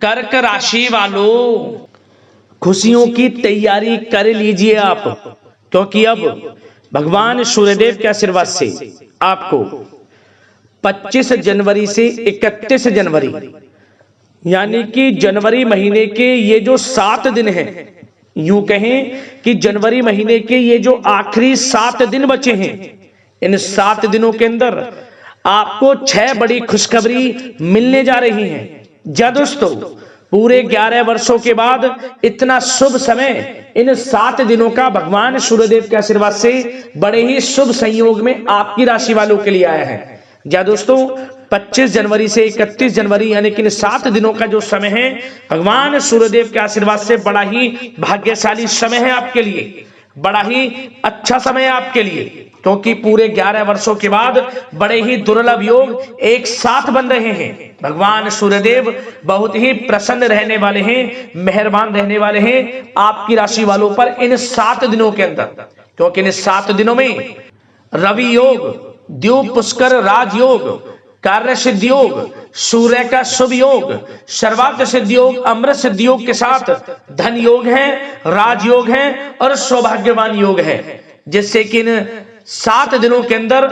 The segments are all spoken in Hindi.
कर्क राशि वालों, खुशियों की तैयारी कर लीजिए आप, क्योंकि अब भगवान सूर्यदेव के आशीर्वाद से आपको 25 जनवरी से 31 जनवरी यानी कि जनवरी महीने के ये जो 7 दिन हैं, यूं कहें कि जनवरी महीने के ये जो आखिरी 7 दिन बचे हैं, इन 7 दिनों के अंदर आपको 6 बड़ी खुशखबरी मिलने जा रही हैं। जा दोस्तों, पूरे 11 वर्षों के बाद इतना शुभ समय इन 7 दिनों का भगवान सूर्यदेव के आशीर्वाद से बड़े ही शुभ संयोग में आपकी राशि वालों के लिए आया है। जा दोस्तों, 25 जनवरी से 31 जनवरी यानी कि 7 दिनों का जो समय है, भगवान सूर्यदेव के आशीर्वाद से बड़ा ही भाग्यशाली समय है आपके लिए, बड़ा ही अच्छा समय है आपके लिए, क्योंकि पूरे 11 वर्षों के बाद बड़े ही दुर्लभ योग एक साथ बन रहे हैं। भगवान सूर्यदेव बहुत ही प्रसन्न रहने वाले हैं, मेहरबान रहने वाले हैं आपकी राशि वालों पर इन 7 दिनों के अंदर, क्योंकि इन 7 दिनों में रवि योग, द्यूप पुष्कर राजयोग, कार्य सिद्धि योग, सूर्य का शुभ योग, सर्वार्थ सिद्धि योग, अमृत सिद्धि योग के साथ धन योग है, राजयोग है और सौभाग्यवान योग है, जिससे कि इन 7 दिनों के अंदर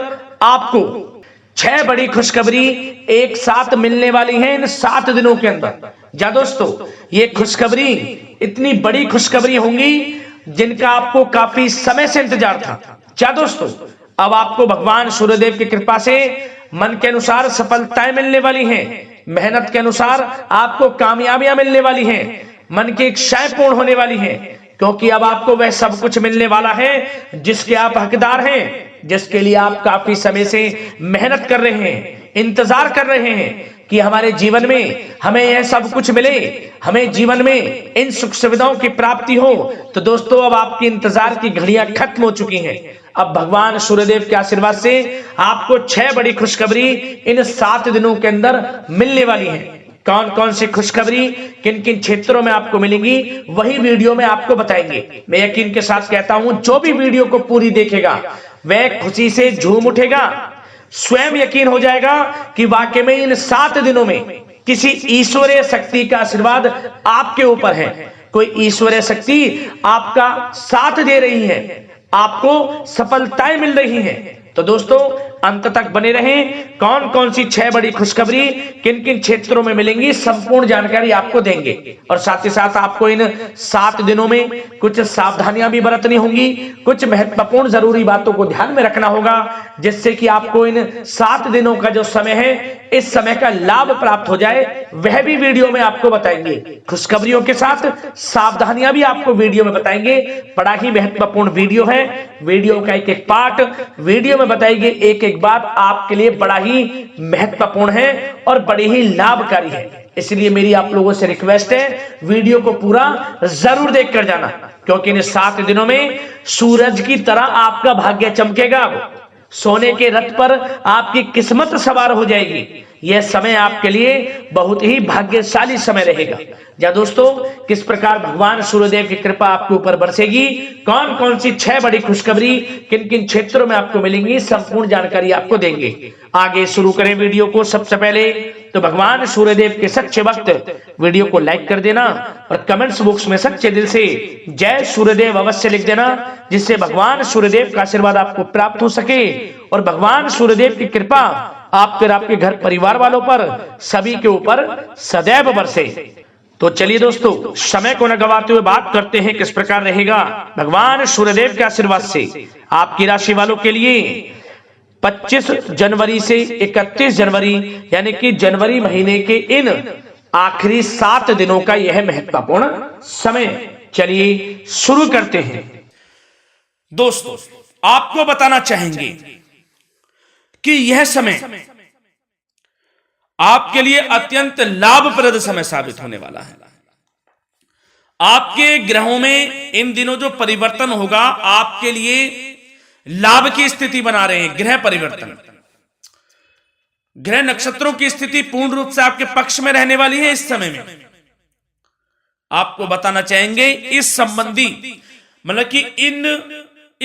आपको 6 बड़ी खुशखबरी एक साथ मिलने वाली है इन 7 दिनों के अंदर। जा दोस्तों, ये खुशखबरी इतनी बड़ी खुशखबरी होंगी जिनका आपको काफी समय से इंतजार था। जा दोस्तों, अब आपको भगवान सूर्यदेव की कृपा से मन के अनुसार सफलताएं मिलने वाली हैं, मेहनत के अनुसार आपको कामयाबियां मिलने वाली हैं, मन की इच्छाएं पूर्ण होने वाली हैं, क्योंकि अब आपको वह सब कुछ मिलने वाला है जिसके आप हकदार हैं, जिसके लिए आप काफी समय से मेहनत कर रहे हैं, इंतजार कर रहे हैं कि हमारे जीवन में हमें यह सब कुछ मिले, हमें जीवन में इन सुख सुविधाओं की प्राप्ति हो। तो दोस्तों, अब आपकी इंतजार की घड़ियां खत्म हो चुकी हैं। अब भगवान सूर्यदेव के आशीर्वाद से आपको 6 बड़ी खुशखबरी इन 7 दिनों के अंदर मिलने वाली है। कौन कौन सी खुशखबरी किन किन क्षेत्रों में आपको मिलेंगी, वही वीडियो में आपको बताएंगे। मैं यकीन के साथ कहता हूं, जो भी वीडियो को पूरी देखेगा वह खुशी से झूम उठेगा, स्वयं यकीन हो जाएगा कि वाकई में इन 7 दिनों में किसी ईश्वरीय शक्ति का आशीर्वाद आपके ऊपर है। कोई ईश्वरीय शक्ति आपका साथ दे रही है, आपको सफलताएं मिल रही हैं। तो दोस्तों, अंत तक बने रहें। कौन कौन सी 6 बड़ी खुशखबरी किन किन क्षेत्रों में मिलेंगी, संपूर्ण जानकारी आपको देंगे। और साथ ही साथ आपको इन 7 दिनों में कुछ सावधानियां भी बरतनी होंगी, कुछ महत्वपूर्ण जरूरी बातों को ध्यान में रखना होगा, जिससे कि आपको इन 7 दिनों का जो समय है, इस समय का लाभ प्राप्त हो जाए, वह भी वीडियो में आपको बताएंगे। खुशखबरियों के साथ सावधानियां भी आपको वीडियो में बताएंगे। बड़ा ही महत्वपूर्ण वीडियो है, वीडियो का एक एक पार्ट वीडियो में बताएंगे, एक एक बात आपके लिए बड़ा ही महत्वपूर्ण है और बड़ी ही लाभकारी है। इसलिए मेरी आप लोगों से रिक्वेस्ट है, वीडियो को पूरा जरूर देखकर जाना, क्योंकि इन 7 दिनों में सूरज की तरह आपका भाग्य चमकेगा, सोने के रथ पर आपकी किस्मत सवार हो जाएगी। यह समय आपके लिए बहुत ही भाग्यशाली समय रहेगा। या दोस्तों, किस प्रकार भगवान सूर्यदेव की कृपा आपके ऊपर बरसेगी, कौन कौन सी 6 बड़ी खुशखबरी किन किन क्षेत्रों में आपको मिलेंगी, संपूर्ण जानकारी आपको देंगे। आगे शुरू करें वीडियो को। सबसे पहले तो भगवान सूर्यदेव के सच्चे भक्त वीडियो को लाइक कर देना और कमेंट्स बॉक्स में सच्चे दिल से जय सूर्यदेव अवश्य लिख देना, जिससे भगवान सूर्यदेव का आशीर्वाद आपको प्राप्त हो सके और भगवान सूर्यदेव की कृपा आप पर, आपके घर परिवार वालों पर, सभी के ऊपर सदैव बरसे। तो चलिए दोस्तों, समय को न गवाते हुए बात करते हैं किस प्रकार रहेगा भगवान सूर्यदेव के आशीर्वाद से आपकी राशि वालों के लिए 25 जनवरी से 31 जनवरी यानी कि जनवरी महीने के इन आखिरी 7 दिनों का यह महत्वपूर्ण समय। चलिए शुरू करते हैं। दोस्तों, आपको बताना चाहेंगे कि यह समय आपके लिए अत्यंत लाभप्रद समय साबित होने वाला है। आपके ग्रहों में इन दिनों जो परिवर्तन होगा, आपके लिए लाभ की स्थिति बना रहे हैं। ग्रह परिवर्तन, ग्रह नक्षत्रों की स्थिति पूर्ण रूप से आपके पक्ष में रहने वाली है। इस समय में आपको बताना चाहेंगे इस संबंधी, मतलब कि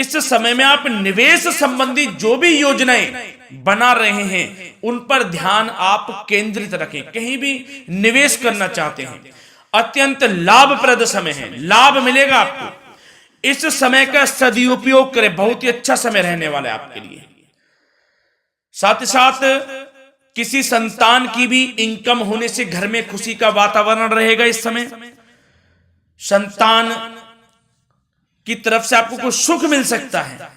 इस समय में आप निवेश संबंधी जो भी योजनाएं बना रहे हैं उन पर ध्यान आप केंद्रित रखें। कहीं भी निवेश करना चाहते हैं, अत्यंत लाभप्रद समय है, लाभ मिलेगा आपको। इस समय का सदुपयोग करें, बहुत ही अच्छा समय रहने वाला है आपके लिए। साथ ही साथ किसी संतान की भी इनकम होने से घर में खुशी का वातावरण रहेगा। इस समय संतान की तरफ से आपको कुछ सुख मिल सकता है,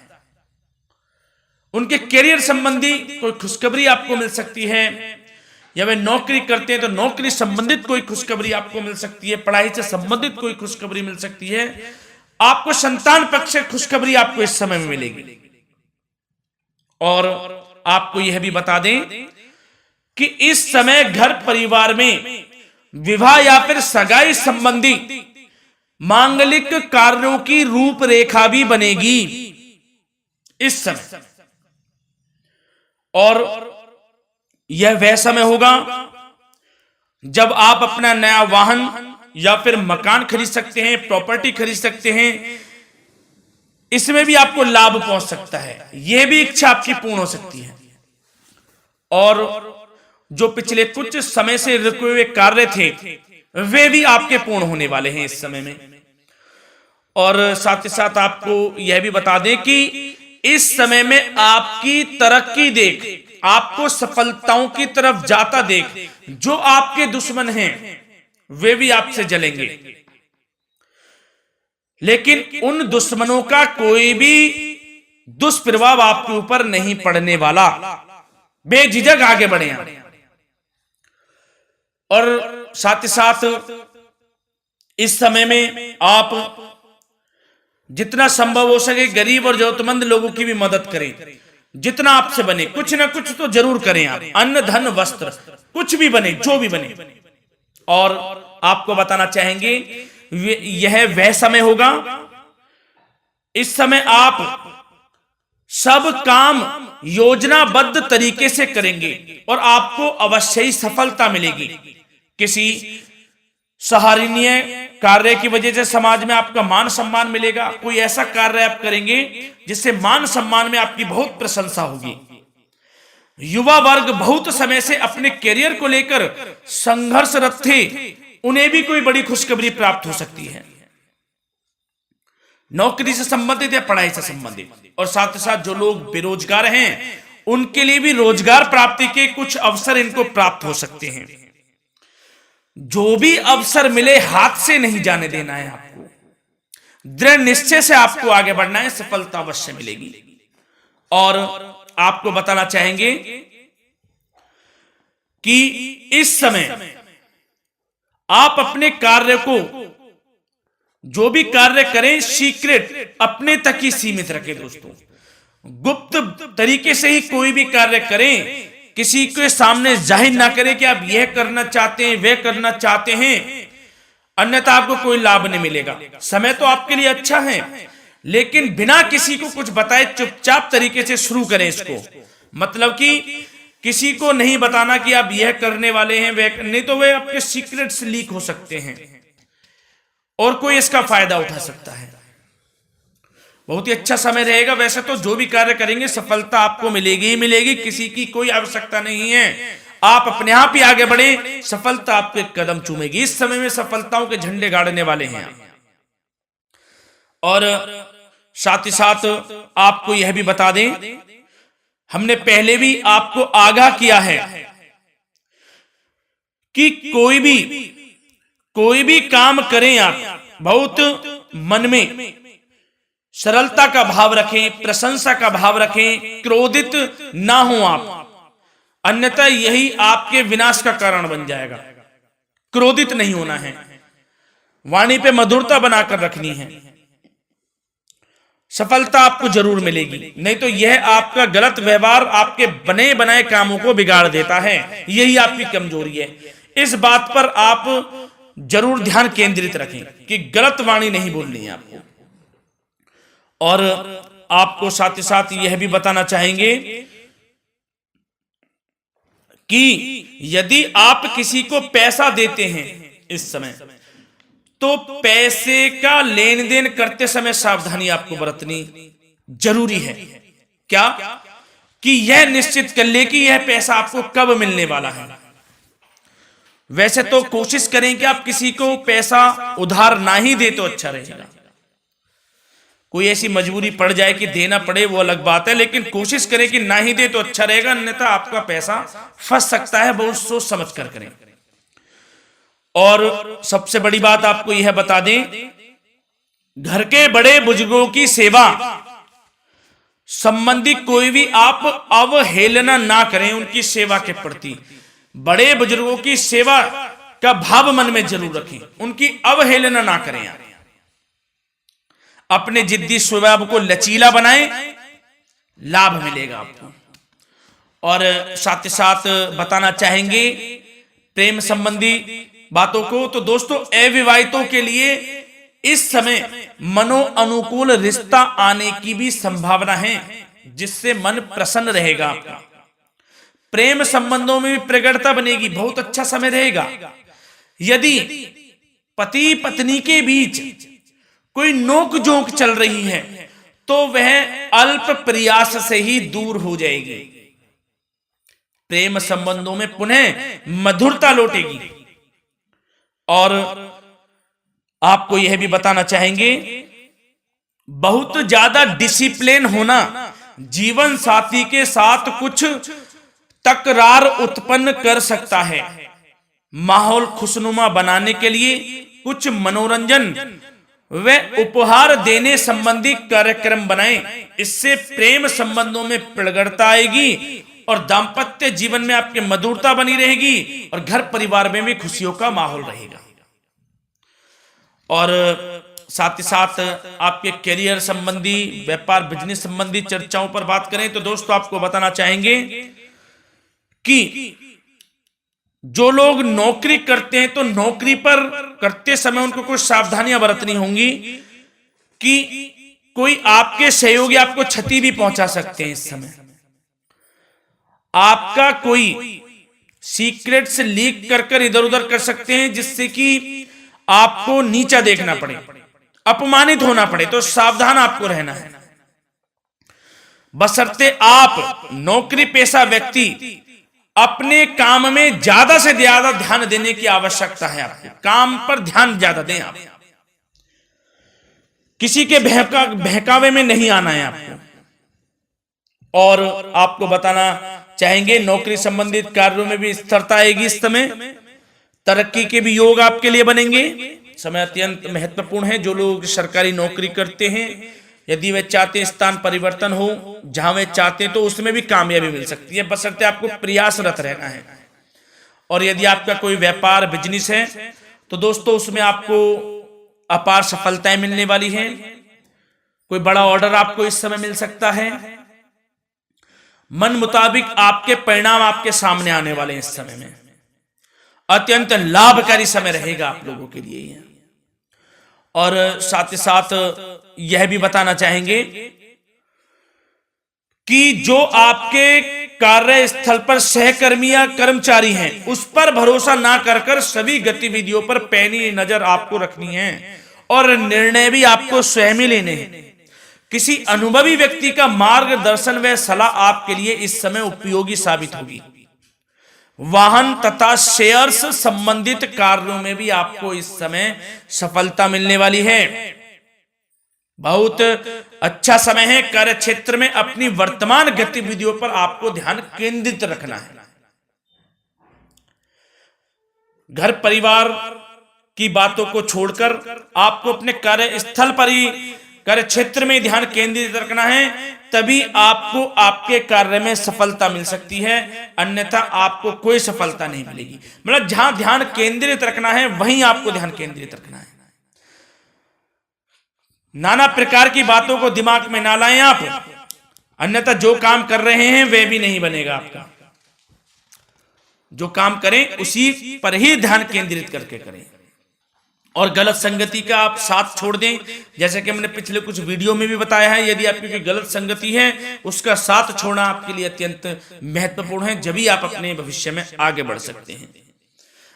उनके करियर संबंधी कोई खुशखबरी आपको मिल सकती है, या वे नौकरी करते हैं तो नौकरी संबंधित कोई खुशखबरी आपको मिल सकती है, पढ़ाई से संबंधित कोई खुशखबरी मिल सकती है। आपको संतान पक्ष से खुशखबरी आपको इस समय में मिलेगी। और आपको यह भी बता दें कि इस समय घर परिवार में विवाह या फिर सगाई संबंधी मांगलिक कार्यों की रूपरेखा भी बनेगी इस समय। और यह वह समय होगा जब आप अपना नया वाहन या फिर मकान खरीद सकते हैं, प्रॉपर्टी खरीद सकते हैं। इसमें भी आपको लाभ पहुंच सकता है, यह भी इच्छा आपकी पूर्ण हो सकती है। और जो पिछले कुछ समय से रुके हुए कार्य थे वे भी आपके पूर्ण होने वाले हैं इस समय में। और साथ ही साथ आपको यह भी बता दें कि इस समय में आपकी तरक्की देख, आपको सफलताओं की तरफ जाता देख जो आपके दुश्मन हैं वे भी आपसे जलेंगे, लेकिन उन दुश्मनों का कोई भी दुष्प्रभाव आपके ऊपर नहीं पड़ने वाला। बेझिझक आगे बढ़े आप। और साथ ही साथ इस समय में आप जितना संभव हो सके गरीब और जरूरतमंद लोगों की भी मदद करें, जितना आपसे बने कुछ ना कुछ तो जरूर करें आप। अन्न धन वस्त्र कुछ भी बने, जो भी बने। और आपको बताना चाहेंगे यह वह समय होगा, इस समय आप सब काम योजनाबद्ध तरीके से करेंगे और आपको अवश्य ही सफलता मिलेगी। किसी सराहनीय कार्य की वजह से समाज में आपका मान सम्मान मिलेगा। कोई ऐसा कार्य आप करेंगे जिससे मान सम्मान में आपकी बहुत प्रशंसा होगी। युवा वर्ग बहुत समय से अपने करियर को लेकर संघर्षरत थे, उन्हें भी कोई बड़ी खुशखबरी प्राप्त हो सकती है, नौकरी से संबंधित या पढ़ाई से संबंधित। और साथ ही साथ जो लोग बेरोजगार हैं उनके लिए भी रोजगार प्राप्ति के कुछ अवसर इनको प्राप्त हो सकते हैं। जो भी अवसर मिले हाथ से नहीं जाने देना है आपको, दृढ़ निश्चय से आपको आगे बढ़ना है, सफलता अवश्य मिलेगी। और आपको बताना चाहेंगे कि इस समय आप अपने कार्य को, जो भी कार्य करें, सीक्रेट अपने तक ही सीमित रखें दोस्तों। गुप्त तरीके से ही कोई भी कार्य करें, किसी के सामने जाहिर ना करें कि आप यह करना चाहते हैं, वह करना चाहते हैं, अन्यथा आपको कोई लाभ नहीं मिलेगा। समय तो आपके लिए अच्छा है, लेकिन बिना किसी को कुछ बताए चुपचाप तरीके से शुरू करें इसको। मतलब कि किसी को नहीं बताना कि आप यह करने वाले हैं, वह नहीं, तो वे आपके सीक्रेट्स लीक हो सकते हैं और कोई इसका फायदा उठा सकता है। बहुत ही अच्छा समय रहेगा। वैसे तो जो भी कार्य करेंगे सफलता आपको मिलेगी ही मिलेगी, किसी की कोई आवश्यकता नहीं है। आप अपने आप ही आगे बढ़े, सफलता आपके कदम चूमेगी। इस समय में सफलताओं के झंडे गाड़ने वाले हैं। और साथ ही साथ आपको यह भी बता दें, हमने पहले भी आपको आगाह किया है कि कोई भी काम करें आप बहुत मन में सरलता का भाव रखें, प्रशंसा का भाव रखें, क्रोधित ना हो आप, अन्यथा यही आपके विनाश का कारण बन जाएगा। क्रोधित नहीं होना है, वाणी पे मधुरता बनाकर रखनी है, सफलता आपको जरूर मिलेगी। नहीं तो यह आपका गलत व्यवहार आपके बने बनाए कामों को बिगाड़ देता है, यही आपकी कमजोरी है। इस बात पर आप जरूर ध्यान केंद्रित रखें कि गलत वाणी नहीं बोलनी है आपको। और आपको साथ ही साथ यह भी बताना चाहेंगे कि यदि आप किसी को पैसा देते हैं इस समय, तो पैसे का लेन देन करते समय सावधानी आपको बरतनी जरूरी है क्या कि यह निश्चित कर ले कि यह पैसा आपको कब मिलने वाला है। वैसे तो कोशिश करें कि आप किसी को पैसा उधार ना ही दे तो अच्छा रहेगा। कोई ऐसी मजबूरी पड़ जाए कि देना पड़े वो अलग बात है, लेकिन कोशिश करें कि ना ही दे तो अच्छा रहेगा, अन्यथा आपका पैसा फंस सकता है। बहुत सोच समझ कर करें। और सबसे बड़ी बात आपको यह बता दें, घर के बड़े बुजुर्गों की सेवा संबंधी कोई भी आप अवहेलना ना करें। उनकी सेवा के प्रति बड़े बुजुर्गों की सेवा का भाव मन में जरूर रखें, उनकी अवहेलना ना करें आप। अपने जिद्दी स्वभाव को लचीला बनाएं, लाभ मिलेगा आपको। और साथ ही साथ बताना चाहेंगे प्रेम संबंधी बातों को, तो दोस्तों अविवाहितों के लिए इस समय मनो अनुकूल रिश्ता आने की भी संभावना है, जिससे मन प्रसन्न रहेगा आपका। प्रेम संबंधों में भी प्रगाढ़ता बनेगी, बहुत अच्छा समय रहेगा। यदि पति पत्नी के बीच कोई नोक झोंक चल रही है तो वह अल्प प्रयास से ही दूर हो जाएगी। प्रेम संबंधों में पुनः मधुरता लौटेगी। और आपको यह भी बताना चाहेंगे, बहुत ज्यादा डिसिप्लिन होना जीवन साथी के साथ कुछ तकरार उत्पन्न कर सकता है। माहौल खुशनुमा बनाने के लिए कुछ मनोरंजन व उपहार देने संबंधी कार्यक्रम बनाएं। इससे प्रेम संबंधों में प्रगाढ़ता आएगी और दाम्पत्य जीवन में आपके मधुरता बनी रहेगी और घर परिवार में भी खुशियों का माहौल रहेगा। और साथ ही साथ आपके करियर संबंधी, व्यापार बिजनेस संबंधी चर्चाओं पर बात करें तो दोस्तों आपको बताना चाहेंगे कि जो लोग नौकरी करते हैं तो नौकरी पर करते समय उनको कुछ सावधानियां बरतनी होंगी कि कोई आपके सहयोगी आपको क्षति भी पहुंचा सकते हैं। इस समय आपका कोई सीक्रेट्स लीक कर इधर उधर कर सकते हैं, जिससे कि आपको नीचा देखना पड़े, अपमानित होना पड़े। तो सावधान आपको रहना है। बशर्ते आप नौकरी पेशा व्यक्ति अपने काम में ज्यादा से ज्यादा ध्यान देने की आवश्यकता है। आपको काम पर ध्यान ज्यादा दें। आप किसी के बहकावे में नहीं आना है आपको। और आपको बताना चाहेंगे नौकरी संबंधित कार्यों में भी स्थिरता आएगी। इस समय तरक्की के भी योग आपके लिए बनेंगे। समय अत्यंत महत्वपूर्ण है। जो लोग सरकारी नौकरी करते हैं, यदि वे चाहते स्थान परिवर्तन हो, जहां वे चाहते तो उसमें भी कामयाबी मिल सकती है, बशर्ते आपको प्रयासरत रहना है। और यदि आपका कोई व्यापार बिजनेस है तो दोस्तों उसमें आपको अपार सफलताएं मिलने वाली हैं। कोई बड़ा ऑर्डर आपको इस समय मिल सकता है। मन मुताबिक आपके परिणाम आपके सामने आने वाले हैं। इस समय में अत्यंत लाभकारी समय रहेगा आप लोगों के लिए। और साथ ही साथ यह भी बताना चाहेंगे कि जो आपके कार्यस्थल पर सहकर्मी या कर्मचारी हैं, उस पर भरोसा ना कर सभी गतिविधियों पर पैनी नजर आपको रखनी है और निर्णय भी आपको स्वयं ही लेने हैं। किसी अनुभवी व्यक्ति का मार्गदर्शन व सलाह आपके लिए इस समय उपयोगी साबित होगी। वाहन तथा शेयर्स संबंधित कार्यों में भी आपको इस समय सफलता मिलने वाली है। बहुत अच्छा समय है। कार्य क्षेत्र में अपनी वर्तमान गतिविधियों पर आपको ध्यान केंद्रित रखना है। घर परिवार की बातों को छोड़कर आपको अपने कार्यस्थल पर ही, कार्य क्षेत्र में ध्यान केंद्रित रखना है, तभी आपको आपके कार्य में सफलता मिल सकती है, अन्यथा आपको कोई सफलता नहीं मिलेगी। मतलब जहां ध्यान केंद्रित रखना है वहीं आपको ध्यान केंद्रित रखना है। नाना प्रकार की बातों को दिमाग में ना लाएं आप, अन्यथा जो काम कर रहे हैं वह भी नहीं बनेगा आपका। जो काम करें उसी पर ही ध्यान केंद्रित करके करें और गलत संगति का आप साथ छोड़ दें। जैसे कि हमने पिछले कुछ वीडियो में भी बताया है, यदि आपकी कोई गलत संगति है उसका साथ छोड़ना आपके लिए अत्यंत महत्वपूर्ण है, जब ही आप अपने भविष्य में आगे बढ़ सकते हैं।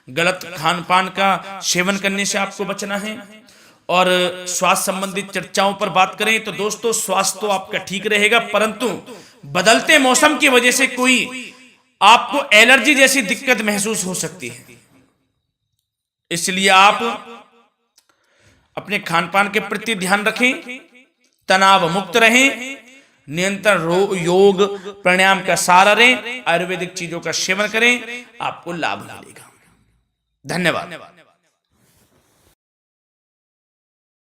गलत खान पान का सेवन करने से आपको बचना है और स्वास्थ्य संबंधित चर्चाओं पर बात करें तो दोस्तों स्वास्थ्य तो आपका ठीक रहेगा, परंतु बदलते मौसम की वजह से कोई आपको एलर्जी जैसी दिक्कत महसूस हो सकती है। इसलिए आप अपने खान पान के प्रति ध्यान रखें, तनाव मुक्त रहें, नियंत्रण योग प्राणायाम का सहारा लें, आयुर्वेदिक चीजों का सेवन करें, आपको लाभ मिलेगा। धन्यवाद।